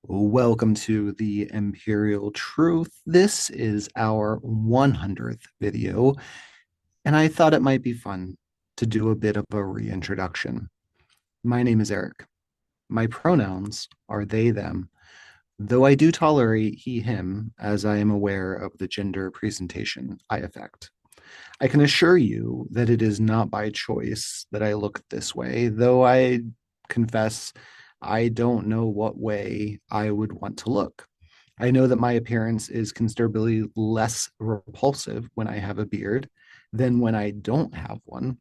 Welcome to the Empyreal Truth. This is our 100th video, and I thought it might be fun to do a bit of a reintroduction. My name is Eric. My pronouns are they, them, though I do tolerate he, him, as I am aware of the gender presentation I affect. I can assure you that it is not by choice that I look this way, though I confess I don't know what way I would want to look. I know that my appearance is considerably less repulsive when I have a beard than when I don't have one.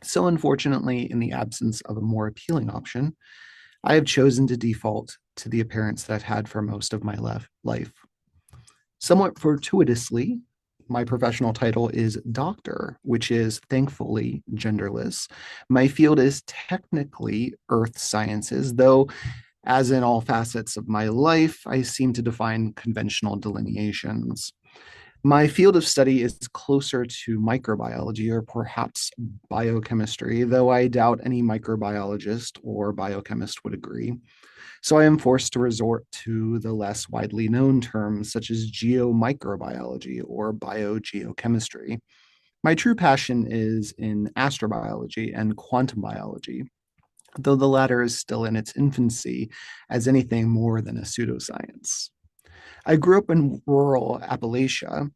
So, unfortunately, in the absence of a more appealing option, I have chosen to default to the appearance that I've had for most of my life. Somewhat fortuitously, my professional title is doctor, which is thankfully genderless. My field is technically earth sciences, though, as in all facets of my life, I seem to define conventional delineations. My field of study is closer to microbiology or perhaps biochemistry, though I doubt any microbiologist or biochemist would agree. So I am forced to resort to the less widely known terms such as geomicrobiology or biogeochemistry. My true passion is in astrobiology and quantum biology, though the latter is still in its infancy as anything more than a pseudoscience. I grew up in rural Appalachia,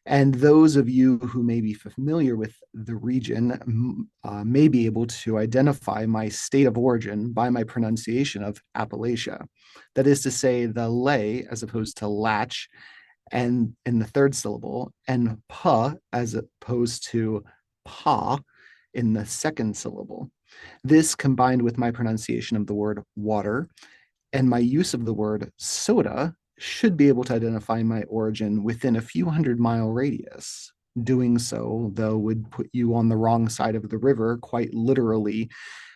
and those of you who may be familiar with the region may be able to identify my state of origin by my pronunciation of Appalachia. That is to say, the lay as opposed to latch and in the third syllable, and pa as opposed to pa in the second syllable. This combined with my pronunciation of the word water and my use of the word soda should be able to identify my origin within a few 100-mile radius. Doing so, though, would put you on the wrong side of the river, quite literally,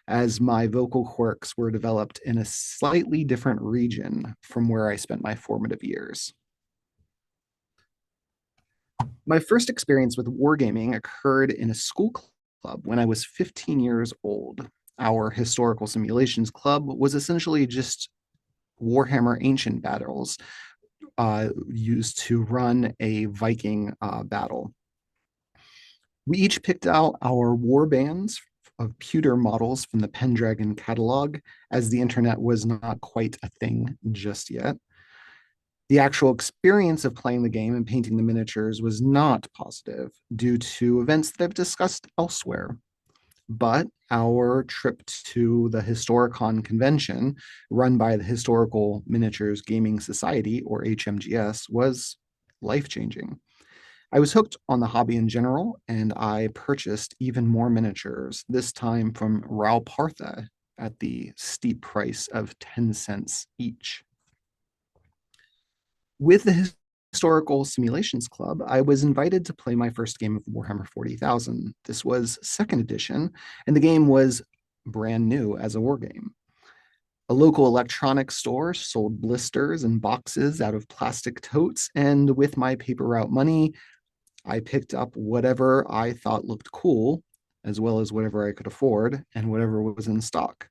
as my vocal quirks were developed in a slightly different region from where I spent my formative years. My first experience with wargaming occurred in a school club when I was 15 years old. Our historical simulations club was essentially just Warhammer Ancient battles used to run a Viking battle. We each picked out our war bands of pewter models from the Pendragon catalog, as the internet was not quite a thing just yet. The actual experience of playing the game and painting the miniatures was not positive due to events that I've discussed elsewhere. But our trip to the Historicon convention, run by the Historical Miniatures Gaming Society, or HMGS, was life changing. I was hooked on the hobby in general, and I purchased even more miniatures, this time from Rao Partha at the steep price of 10 cents each. With the Historical Simulations Club, I was invited to play my first game of Warhammer 40,000. This was second edition, and the game was brand new as a war game. A local electronics store sold blisters and boxes out of plastic totes, and with my paper route money, I picked up whatever I thought looked cool, as well as whatever I could afford, and whatever was in stock.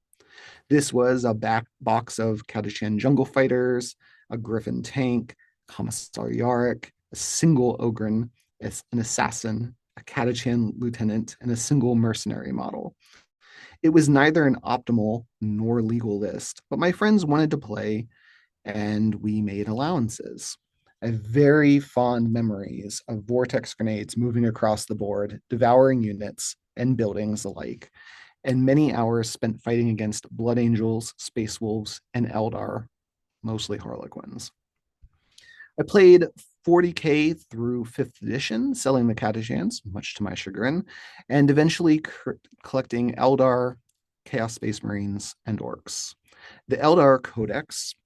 This was a back box of Kadachan Jungle Fighters, a Griffin tank, Commissar Yarrick, a single Ogren, an assassin, a Kadachan lieutenant, and a single mercenary model. It was neither an optimal nor legal list, but my friends wanted to play, and we made allowances. I have very fond memories of vortex grenades moving across the board, devouring units and buildings alike, and many hours spent fighting against Blood Angels, Space Wolves, and Eldar, mostly Harlequins. I played 40K through 5th edition, selling the Catachans, much to my chagrin, and eventually collecting Eldar, Chaos Space Marines, and Orcs. The Eldar Codex,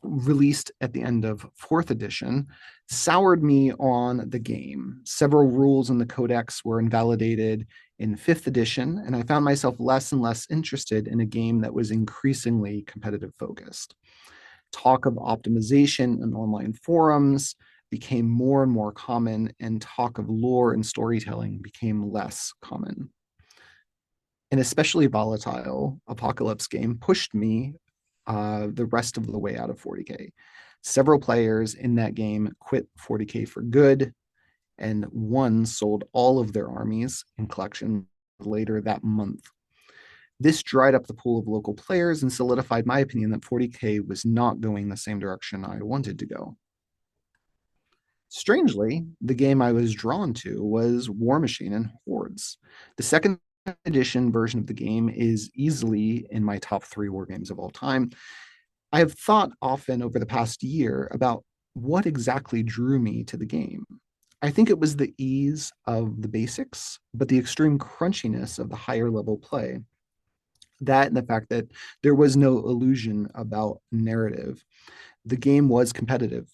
released at the end of 4th edition, soured me on the game. Several rules in the Codex were invalidated in 5th edition, and I found myself less and less interested in a game that was increasingly competitive focused. Talk of optimization in online forums became more and more common, and talk of lore and storytelling became less common. An especially volatile Apocalypse game pushed me the rest of the way out of 40K. Several players in that game quit 40K for good, and one sold all of their armies and collections later that month. This dried up the pool of local players and solidified my opinion that 40K was not going the same direction I wanted to go. Strangely, the game I was drawn to was War Machine and Hordes. The second edition version of the game is easily in my top three war games of all time. I have thought often over the past year about what exactly drew me to the game. I think it was the ease of the basics, but the extreme crunchiness of the higher level play. That and the fact that there was no illusion about narrative. The game was competitive.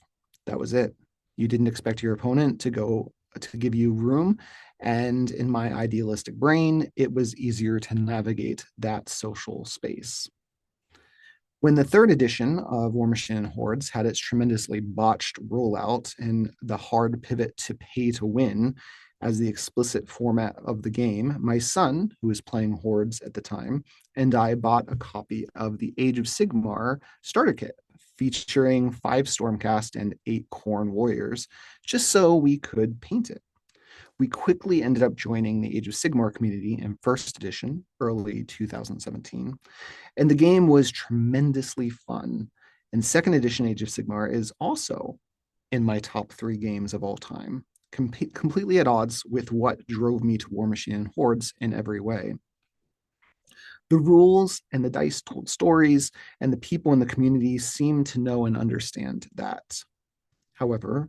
That was it. You didn't expect your opponent to give you room. And in my idealistic brain, it was easier to navigate that social space. When the third edition of War Machine and Hordes had its tremendously botched rollout and the hard pivot to pay to win as the explicit format of the game, my son, who was playing Hordes at the time, and I bought a copy of the Age of Sigmar starter kit featuring 5 Stormcast and 8 Khorne warriors, just so we could paint it. We quickly ended up joining the Age of Sigmar community in first edition, early 2017, and the game was tremendously fun. And second edition Age of Sigmar is also in my top three games of all time, completely at odds with what drove me to War Machine and Hordes in every way. The rules and the dice told stories, and the people in the community seemed to know and understand that. However,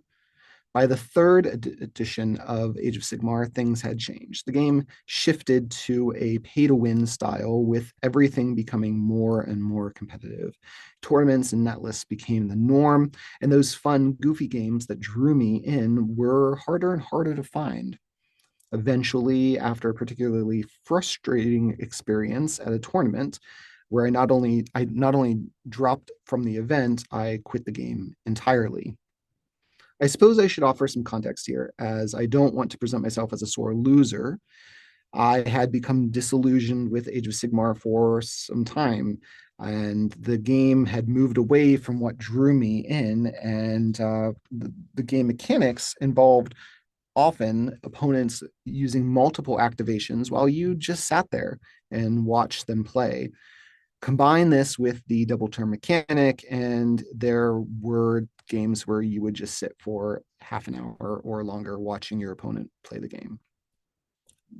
by the third edition of Age of Sigmar, things had changed. The game shifted to a pay to win style, with everything becoming more and more competitive. Tournaments and net lists became the norm, and those fun, goofy games that drew me in were harder and harder to find. Eventually, after a particularly frustrating experience at a tournament, where I not only dropped from the event, I quit the game entirely. I suppose I should offer some context here, as I don't want to present myself as a sore loser. I had become disillusioned with Age of Sigmar for some time, and the game had moved away from what drew me in, and the game mechanics involved often opponents using multiple activations while you just sat there and watched them play. Combine this with the double turn mechanic, and there were games where you would just sit for half an hour or longer watching your opponent play the game.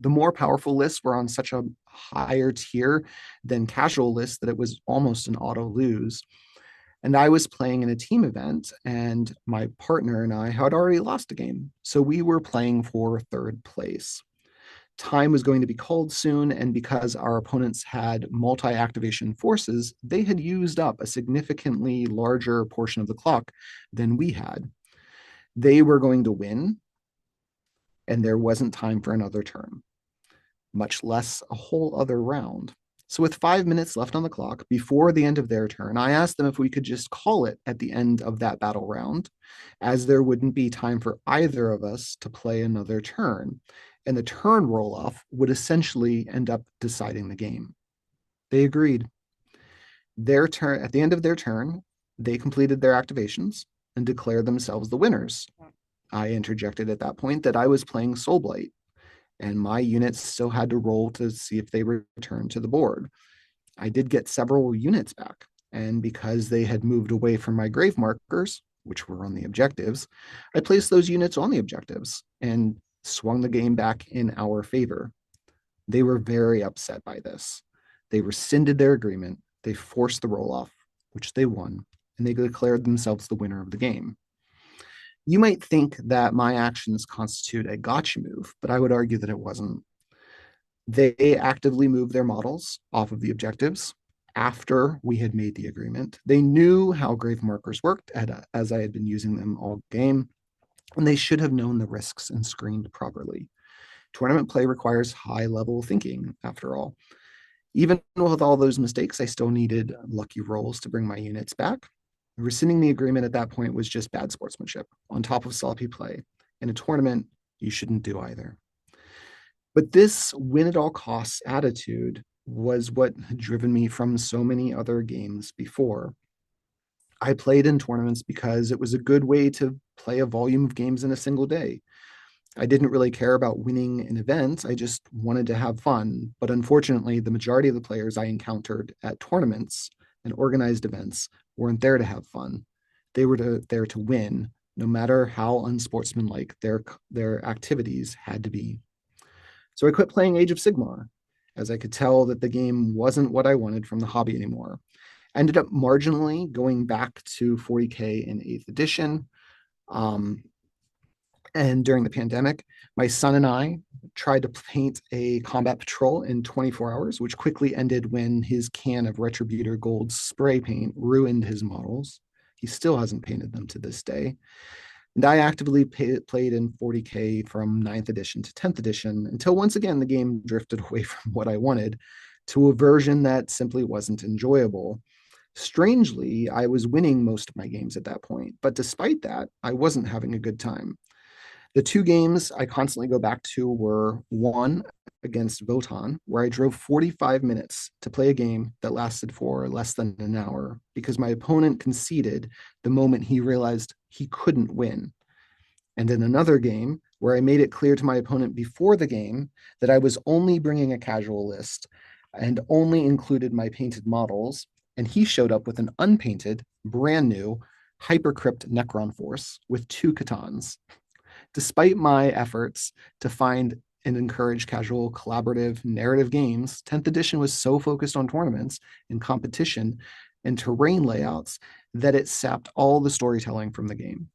The more powerful lists were on such a higher tier than casual lists that it was almost an auto lose. And I was playing in a team event, and my partner and I had already lost a game. So we were playing for third place. Time was going to be called soon, and because our opponents had multi activation forces, they had used up a significantly larger portion of the clock than we had. They were going to win, and there wasn't time for another turn, much less a whole other round. So, with 5 minutes left on the clock before the end of their turn, I asked them if we could just call it at the end of that battle round, as there wouldn't be time for either of us to play another turn. And the turn roll off would essentially end up deciding the game. They agreed. Their turn At the end of their turn, they completed their activations and declared themselves the winners. I interjected at that point that I was playing Soulblight, and my units still had to roll to see if they returned to the board. I did get several units back, and because they had moved away from my grave markers, which were on the objectives, I placed those units on the objectives and swung the game back in our favor. They were very upset by this. They rescinded their agreement, they forced the roll off, which they won, and they declared themselves the winner of the game. You might think that my actions constitute a gotcha move, but I would argue that it wasn't. They actively moved their models off of the objectives after we had made the agreement. They knew how grave markers worked, as I had been using them all game, and they should have known the risks and screened properly. Tournament play requires high level thinking, after all. Even with all those mistakes, I still needed lucky rolls to bring my units back. Rescinding the agreement at that point was just bad sportsmanship, on top of sloppy play. In a tournament, you shouldn't do either. But this win at all costs attitude was what had driven me from so many other games before. I played in tournaments because it was a good way to play a volume of games in a single day. I didn't really care about winning an event. I just wanted to have fun. But unfortunately, the majority of the players I encountered at tournaments and organized events weren't there to have fun. They were there to win, no matter how unsportsmanlike their activities had to be. So I quit playing Age of Sigmar, as I could tell that the game wasn't what I wanted from the hobby anymore. I ended up marginally going back to 40K in 8th edition. Um, and during the pandemic, my son and I tried to paint a combat patrol in 24 hours, which quickly ended when his can of Retributor Gold spray paint ruined his models. He still hasn't painted them to this day. And I actively played in 40K from 9th edition to 10th edition until once again the game drifted away from what I wanted to a version that simply wasn't enjoyable. Strangely, I was winning most of my games at that point, but despite that, I wasn't having a good time. The two games I constantly go back to were one against Votan, where I drove 45 minutes to play a game that lasted for less than an hour because my opponent conceded the moment he realized he couldn't win. And in another game where I made it clear to my opponent before the game that I was only bringing a casual list and only included my painted models, and he showed up with an unpainted, brand new Hypercrypt Necron Force with two Catans. Despite my efforts to find and encourage casual, collaborative, narrative games, 10th edition was so focused on tournaments and competition and terrain layouts that it sapped all the storytelling from the game.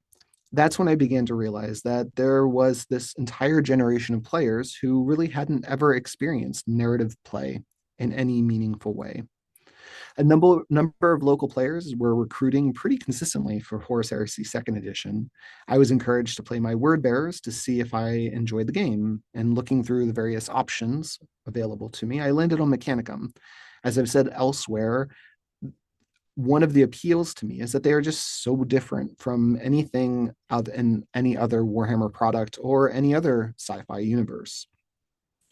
That's when I began to realize that there was this entire generation of players who really hadn't ever experienced narrative play in any meaningful way. A number of local players were recruiting pretty consistently for Horus Heresy Second Edition. I was encouraged to play my word bearers to see if I enjoyed the game, and looking through the various options available to me, I landed on Mechanicum. As I've said elsewhere, one of the appeals to me is that they are just so different from anything out in any other Warhammer product or any other sci-fi universe.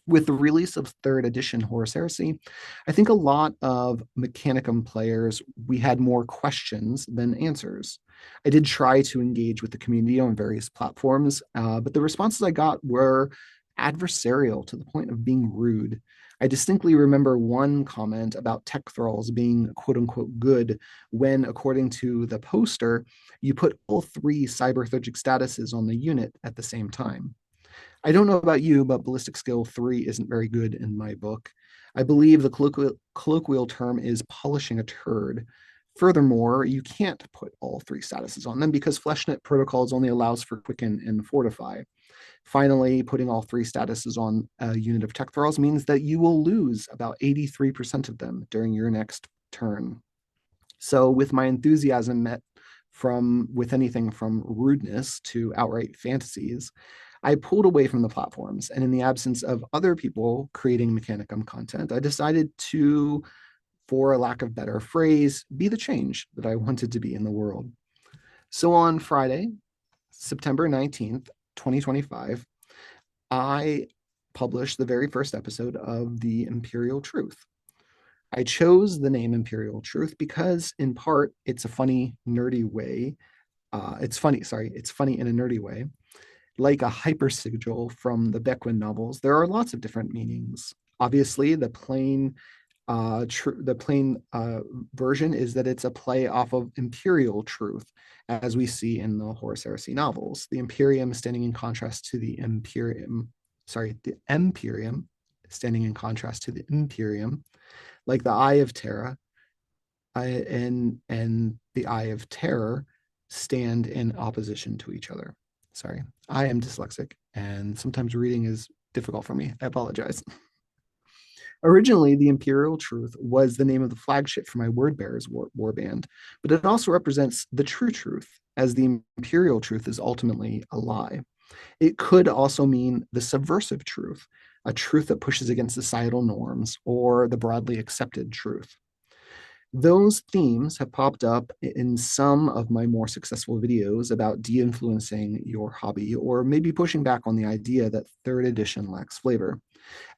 With the release of third edition Horus Heresy, I think a lot of Mechanicum players, we had more questions than answers. I did try to engage with the community on various platforms, but the responses I got were adversarial to the point of being rude. I distinctly remember one comment about tech thralls being quote unquote good when, according to the poster, you put all three cyberthergic statuses on the unit at the same time. I don't know about you, but ballistic skill 3 isn't very good in my book. I believe the colloquial term is polishing a turd. Furthermore, you can't put all three statuses on them because Fleshnet Protocols only allows for quicken and fortify. Finally, putting all three statuses on a unit of tech thralls means that you will lose about 83% of them during your next turn. So, with my enthusiasm met from with anything from rudeness to outright fantasies, I pulled away from the platforms. And in the absence of other people creating Mechanicum content, I decided to, for a lack of better phrase, be the change that I wanted to be in the world. So on Friday, September 19th, 2025, I published the very first episode of the Empyreal Truth. I chose the name Imperial Truth because, in part, it's a funny, nerdy way. It's funny in a nerdy way. Like a hypersigil from the Beckwin novels, there are lots of different meanings. Obviously, the plain version is that it's a play off of imperial truth, as we see in the Horus Heresy novels. The Imperium standing in contrast to the Empyreum standing in contrast to the Imperium, like the Eye of Terra and the Eye of Terror stand in opposition to each other. Sorry, I am dyslexic, and sometimes reading is difficult for me. I apologize. Originally, the Imperial Truth was the name of the flagship for my Word Bearers warband, but it also represents the true truth, as the Imperial Truth is ultimately a lie. It could also mean the subversive truth, a truth that pushes against societal norms, or the broadly accepted truth. Those themes have popped up in some of my more successful videos about de-influencing your hobby, or maybe pushing back on the idea that third edition lacks flavor.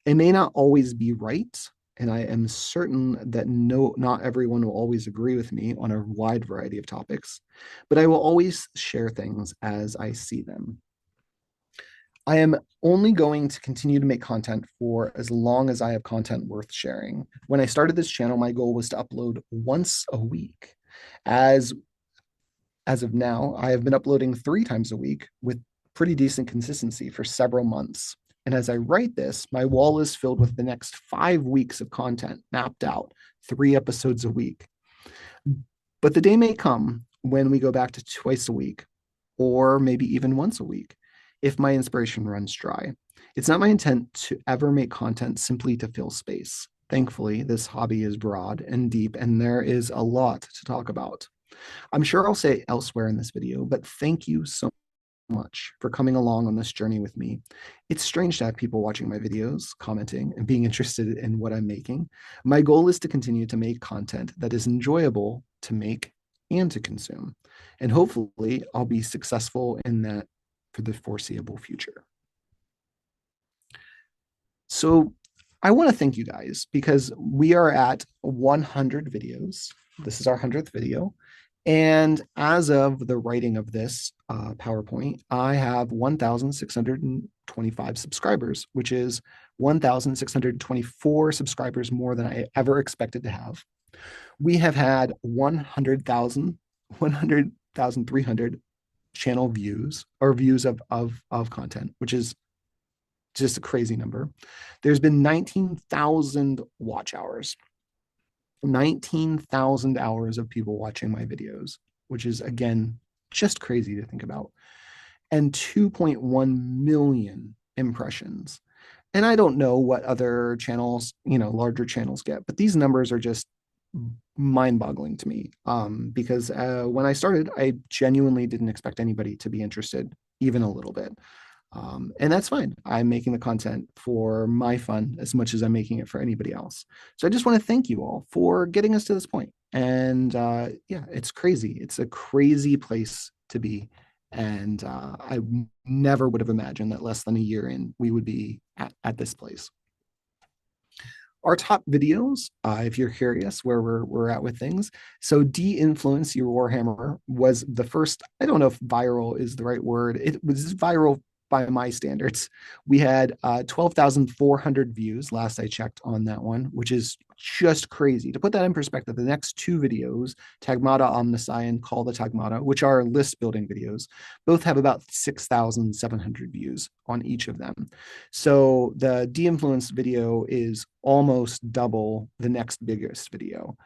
It may not always be right, and I am certain that not everyone will always agree with me on a wide variety of topics, but I will always share things as I see them. I am only going to continue to make content for as long as I have content worth sharing. When I started this channel, my goal was to upload once a week. As as of now, I have been uploading 3 times a week with pretty decent consistency for several months. And as I write this, my wall is filled with the next 5 weeks of content mapped out, 3 episodes a week. But the day may come when we go back to twice a week, or maybe even once a week, if my inspiration runs dry. It's not my intent to ever make content simply to fill space. Thankfully, this hobby is broad and deep, and there is a lot to talk about. I'm sure I'll say it elsewhere in this video, but thank you so much for coming along on this journey with me. It's strange to have people watching my videos, commenting, and being interested in what I'm making. My goal is to continue to make content that is enjoyable to make and to consume. And hopefully, I'll be successful in that for the foreseeable future. So, I want to thank you guys because we are at 100 videos. This is our 100th video. And as of the writing of this PowerPoint, I have 1,625 subscribers, which is 1,624 subscribers more than I ever expected to have. We have had 100,300 channel views or views of content, which is just a crazy number. There's been 19,000 watch hours. 19,000 hours of people watching my videos, which is, again, just crazy to think about, and 2.1 million impressions. And I don't know what other channels, larger channels get, but these numbers are just mind-boggling to me because when I started, I genuinely didn't expect anybody to be interested even a little bit. And that's fine. I'm making the content for my fun as much as I'm making it for anybody else. So I just want to thank you all for getting us to this point. And yeah, it's crazy. It's a crazy place to be. And I never would have imagined that less than a year in, we would be at this place. Our top videos, if you're curious where we're at with things. So De-Influence Your Warhammer was the first, I don't know if viral is the right word. It was viral by my standards. We had 12,400 views last I checked on that one, which is just crazy. To put that in perspective, the next 2 videos, Tagmata Omnissiah and Call the Tagmata, which are list building videos, both have about 6,700 views on each of them. So the De-Influence video is almost double the next biggest video.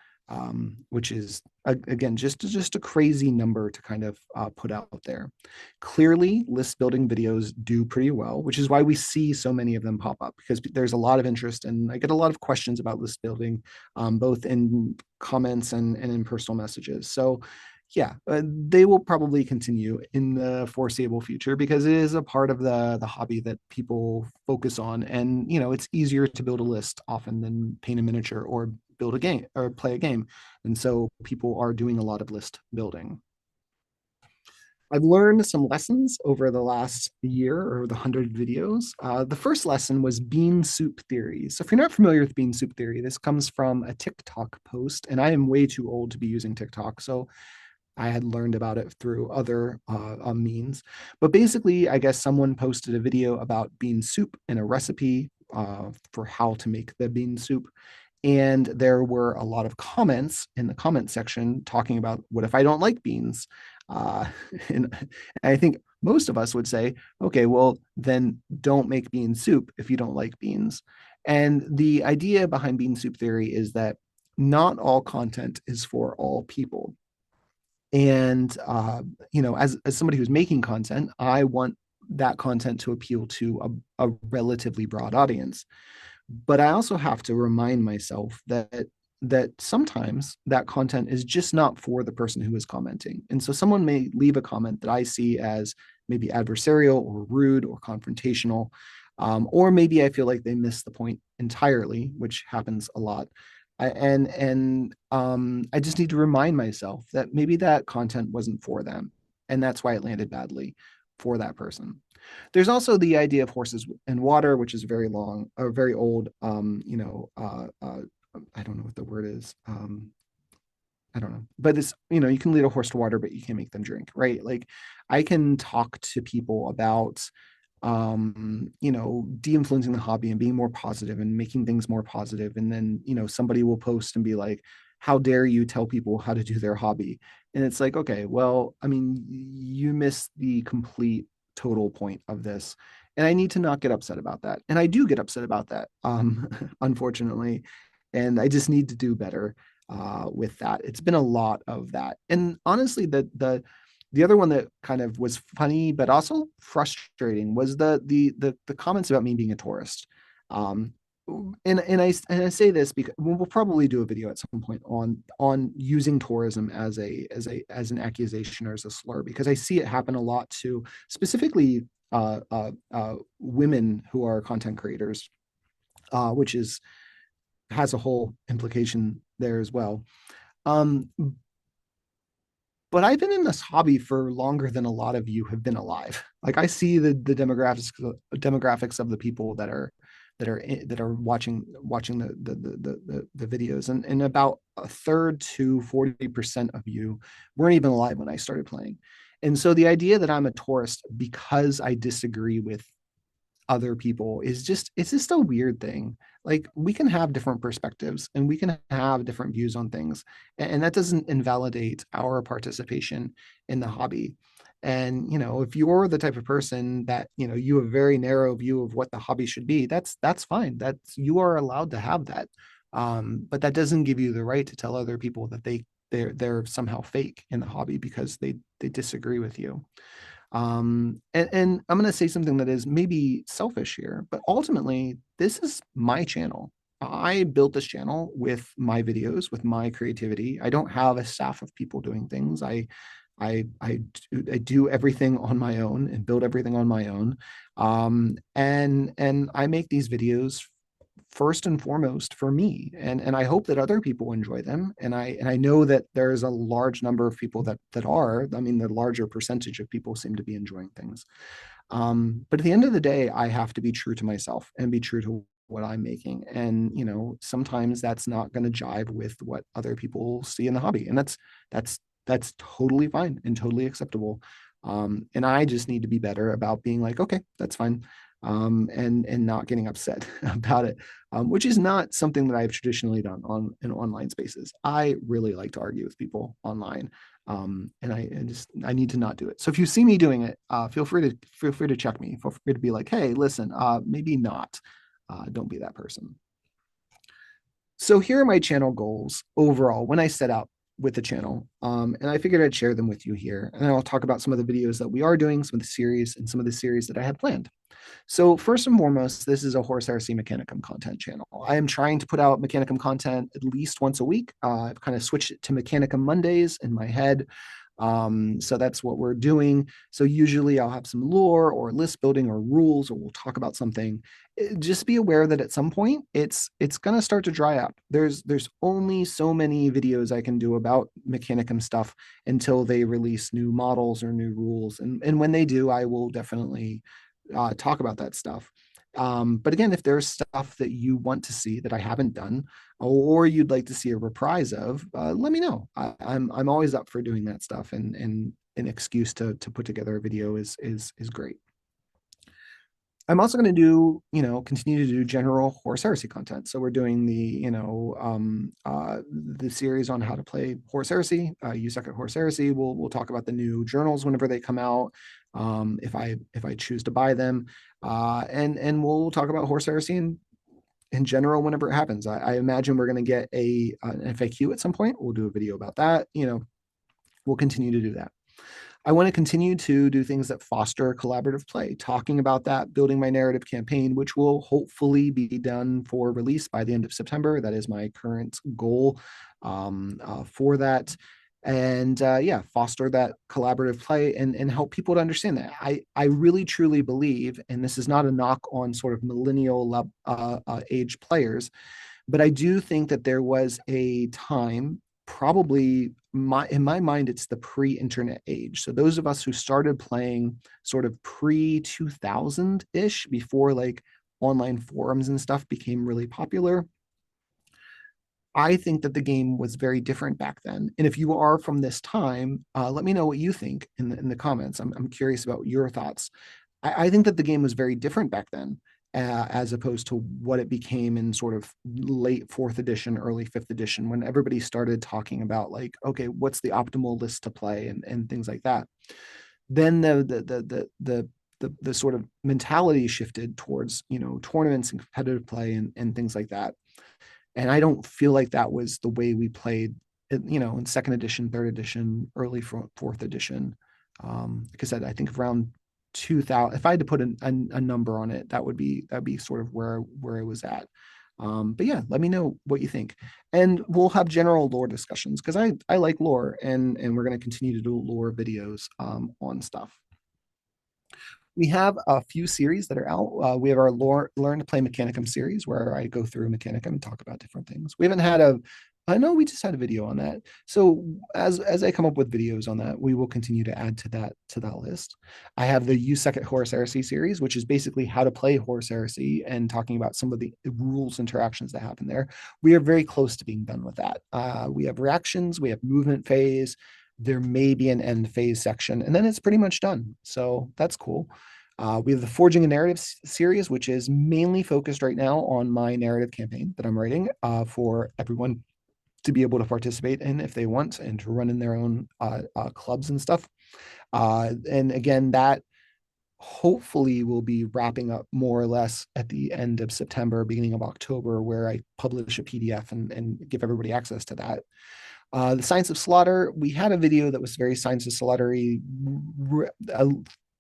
Which is again just a crazy number to kind of put out there. Clearly, list building videos do pretty well, which is why we see so many of them pop up because there's a lot of interest, and I get a lot of questions about list building, both in comments and in personal messages. So yeah, they will probably continue in the foreseeable future because it is a part of the hobby that people focus on, and it's easier to build a list often than paint a miniature or build a game or play a game. And so people are doing a lot of list building. I've learned some lessons over the last year or the 100 videos. The first lesson was bean soup theory. So if you're not familiar with bean soup theory, this comes from a TikTok post, and I am way too old to be using TikTok. So I had learned about it through other means. But basically, I guess someone posted a video about bean soup and a recipe for how to make the bean soup. And there were a lot of comments in the comment section talking about what if I don't like beans? Uh, and I think most of us would say, okay, well, then don't make bean soup if you don't like beans. And the idea behind bean soup theory is that not all content is for all people. And as somebody who's making content, I want that content to appeal to a relatively broad audience. But I also have to remind myself that sometimes that content is just not for the person who is commenting. And so someone may leave a comment that I see as maybe adversarial or rude or confrontational, or maybe I feel like they missed the point entirely, which happens a lot. I just need to remind myself that maybe that content wasn't for them, and that's why it landed badly for that person. There's also the idea of horses and water, which is very long or very old. I don't know what the word is. I don't know. But this, you can lead a horse to water, but you can't make them drink, right? Like I can talk to people about de-influencing the hobby and being more positive and making things more positive. And then, somebody will post and be like, how dare you tell people how to do their hobby? And it's like, okay, well, I mean, you miss the complete total point of this. And I need to not get upset about that. And I do get upset about that, unfortunately. And I just need to do better with that. It's been a lot of that. And honestly, the other one that kind of was funny but also frustrating was the comments about me being a tourist. Um, and I say this because we'll probably do a video at some point on using tourism as an accusation or as a slur, because I see it happen a lot to specifically women who are content creators, which is has a whole implication there as well. Um, but I've been in this hobby for longer than a lot of you have been alive. Like I see the demographics of the people that are watching the videos, and about a third to 40% of you weren't even alive when I started playing. And so the idea that I'm a tourist because I disagree with other people is just it's just a weird thing. Like we can have different perspectives and we can have different views on things, and that doesn't invalidate our participation in the hobby. And if you're the type of person that you have a very narrow view of what the hobby should be, that's fine. That's you are allowed to have that. But that doesn't give you the right to tell other people that they're somehow fake in the hobby because they disagree with you. And I'm going to say something that is maybe selfish here, but ultimately, this is my channel. I built this channel with my videos, with my creativity. I don't have a staff of people doing things. I do everything on my own and build everything on my own. And I make these videos first and foremost for me, and I hope that other people enjoy them, and I know that there's a large number of people that are. I mean, the larger percentage of people seem to be enjoying things. But at the end of the day, I have to be true to myself and be true to what I'm making. And sometimes that's not going to jive with what other people see in the hobby, and that's totally fine and totally acceptable. And I just need to be better about being like, okay, that's fine, and not getting upset about it, which is not something that I've traditionally done on in online spaces. I really like to argue with people online, and I need to not do it. So if you see me doing it, feel free to check me. Feel free to be like, hey, listen, maybe not. Don't be that person. So here are my channel goals overall when I set out with the channel. And I figured I'd share them with you here. And I'll talk about some of the videos that we are doing, some of the series, and some of the series that I have planned. So first and foremost, this is a Horse RC Mechanicum content channel. I am trying to put out Mechanicum content at least once a week. I've kind of switched it to Mechanicum Mondays in my head. So that's what we're doing. So usually I'll have some lore or list building or rules, or we'll talk about something. Just be aware that at some point it's going to start to dry up. There's only so many videos I can do about Mechanicum stuff until they release new models or new rules. And when they do, I will definitely talk about that stuff. But again, if there's stuff that you want to see that I haven't done, or you'd like to see a reprise of, let me know. I'm always up for doing that stuff, and an excuse to put together a video is great. I'm also going to continue to do general horse heresy content. So we're doing the series on how to play horse heresy. You suck at horse heresy. We'll talk about the new journals whenever they come out, if I choose to buy them, and we'll talk about horse heresy in general whenever it happens. I imagine we're going to get an FAQ at some point. We'll do a video about that. We'll continue to do that. I want to continue to do things that foster collaborative play, talking about that, building my narrative campaign, which will hopefully be done for release by the end of September. That is my current goal for that. And yeah, foster that collaborative play and help people to understand that. I really truly believe, and this is not a knock on sort of millennial age players, but I do think that there was a time probably in my mind, it's the pre-internet age. So those of us who started playing sort of pre 2000-ish, before like online forums and stuff became really popular, I think that the game was very different back then. And if you are from this time, let me know what you think in the comments. I'm curious about your thoughts. I think that the game was very different back then, as opposed to what it became in sort of late fourth edition, early fifth edition, when everybody started talking about like, okay, what's the optimal list to play and things like that. Then the sort of mentality shifted towards, tournaments and competitive play and things like that. And I don't feel like that was the way we played, in second edition, third edition, early fourth edition. Like I said, I think around 2000, if I had to put a number on it, that'd be sort of where it was at. But yeah, let me know what you think, and we'll have general lore discussions because I like lore, and we're going to continue to do lore videos on stuff. We have a few series that are out. We have our Learn to Play Mechanicum series, where I go through Mechanicum and talk about different things. We haven't had a, I know we just had a video on that. So as I come up with videos on that, we will continue to add to that list. I have the You Suck at Horus Heresy series, which is basically how to play Horus Heresy and talking about some of the rules interactions that happen there. We are very close to being done with that. We have reactions, we have movement phase. There may be an end phase section, and then it's pretty much done. So that's cool. We have the Forging a Narrative series, which is mainly focused right now on my narrative campaign that I'm writing for everyone to be able to participate in if they want, and to run in their own clubs and stuff. And again, that hopefully will be wrapping up more or less at the end of September, beginning of October, where I publish a PDF and give everybody access to that. The Science of Slaughter, we had a video that was very Science of Slaughtery a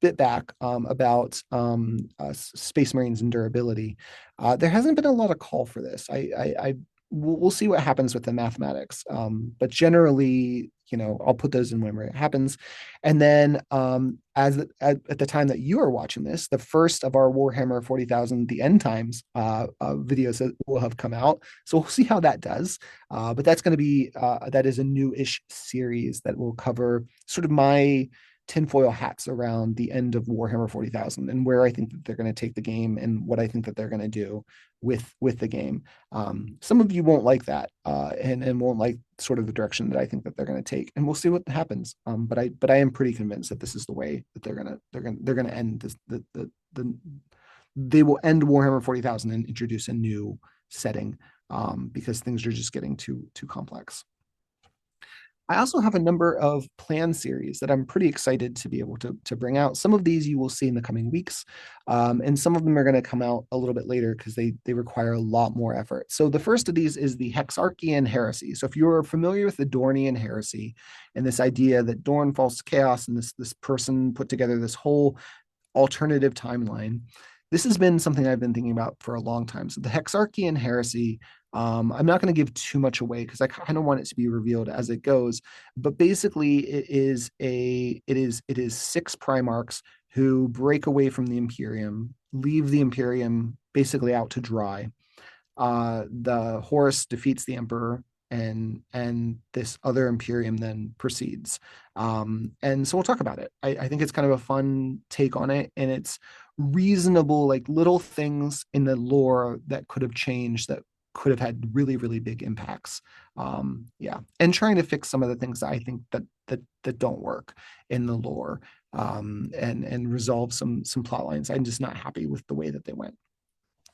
bit back about Space Marines and durability. There hasn't been a lot of call for this. We'll see what happens with the mathematics. But generally, I'll put those in whenever it happens. And then at the time that you are watching this, the first of our Warhammer 40,000, the End Times videos that will have come out. So we'll see how that does. But that's going to be, that is a new-ish series that will cover sort of my tinfoil hats around the end of Warhammer 40,000 and where I think that they're going to take the game and what I think that they're going to do with the game. Some of you won't like that and won't like sort of the direction that I think that they're going to take, and we'll see what happens. But I am pretty convinced that this is the way that they're gonna end this. They will end Warhammer 40,000 and introduce a new setting because things are just getting too complex. I also have a number of plan series that I'm pretty excited to be able to bring out. Some of these you will see in the coming weeks, and some of them are going to come out a little bit later because they require a lot more effort. So the first of these is the Hexarchian heresy. So if you're familiar with the Dornian heresy and this idea that Dorn falls to chaos and this person put together this whole alternative timeline, this has been something I've been thinking about for a long time. So the Hexarchian heresy, I'm not going to give too much away because I kind of want it to be revealed as it goes. But basically, it is six Primarchs who break away from the Imperium, leave the Imperium basically out to dry. The Horus defeats the Emperor, and this other Imperium then proceeds. And so we'll talk about it. I think it's kind of a fun take on it, and it's reasonable, like little things in the lore that could have changed, that could have had really, really big impacts. Yeah, and trying to fix some of the things that I think that don't work in the lore, and resolve some plot lines. I'm just not happy with the way that they went.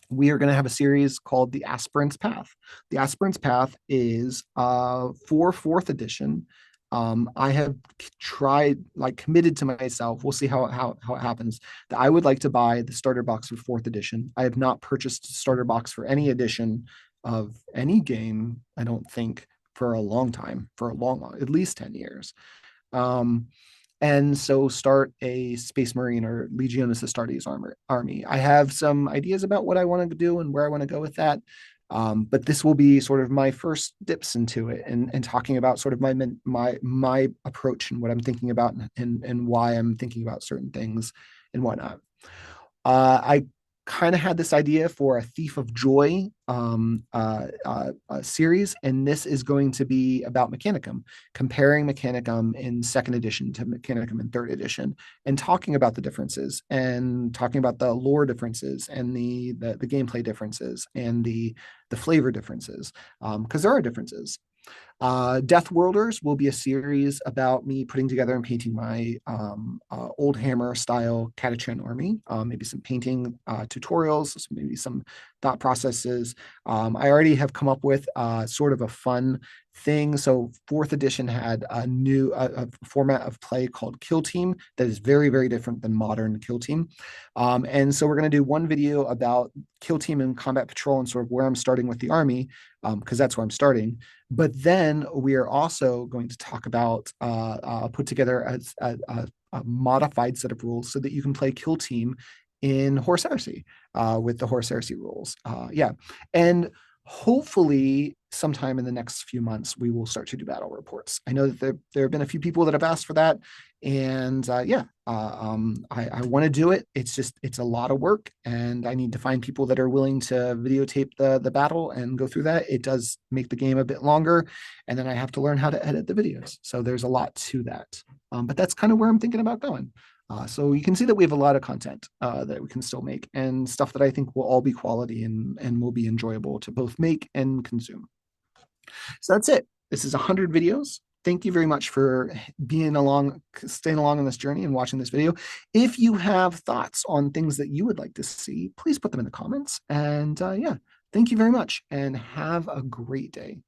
We are going to have a series called The Aspirant's Path. The Aspirant's Path is for fourth edition. I have tried, like, committed to myself. We'll see how it happens. That I would like to buy the starter box for fourth edition. I have not purchased a starter box for any edition of any game, I don't think, for a long time, for a long, at least 10 years. And so start a Space Marine or Legionis Astartes army. I have some ideas about what I want to do and where I want to go with that. But this will be sort of my first dips into it, and talking about sort of my approach and what I'm thinking about, and why I'm thinking about certain things and whatnot. I kind of had this idea for a Thief of Joy series, and this is going to be about Mechanicum, comparing Mechanicum in second edition to Mechanicum in third edition, and talking about the differences, and talking about the lore differences, and the gameplay differences, and the flavor differences, because there are differences. Death Worlders will be a series about me putting together and painting my old hammer style Catachan army, maybe some painting tutorials, maybe some thought processes. I already have come up with sort of a fun thing. So fourth edition had a format of play called Kill Team that is very, very different than modern Kill Team. And so we're going to do one video about Kill Team and Combat Patrol and sort of where I'm starting with the army, because that's where I'm starting. But then we are also going to talk about put together a modified set of rules so that you can play Kill Team in Horse Heresy with the Horse Heresy rules. Yeah. And hopefully sometime in the next few months, we will start to do battle reports. I know that there have been a few people that have asked for that. And I want to do it. It's a lot of work, and I need to find people that are willing to videotape the battle and go through that. It does make the game a bit longer, and then I have to learn how to edit the videos. So there's a lot to that. But that's kind of where I'm thinking about going. So you can see that we have a lot of content that we can still make, and stuff that I think will all be quality and will be enjoyable to both make and consume. So that's it. This is 100 videos. Thank you very much for staying along on this journey and watching this video. If you have thoughts on things that you would like to see, please put them in the comments. And yeah, thank you very much and have a great day.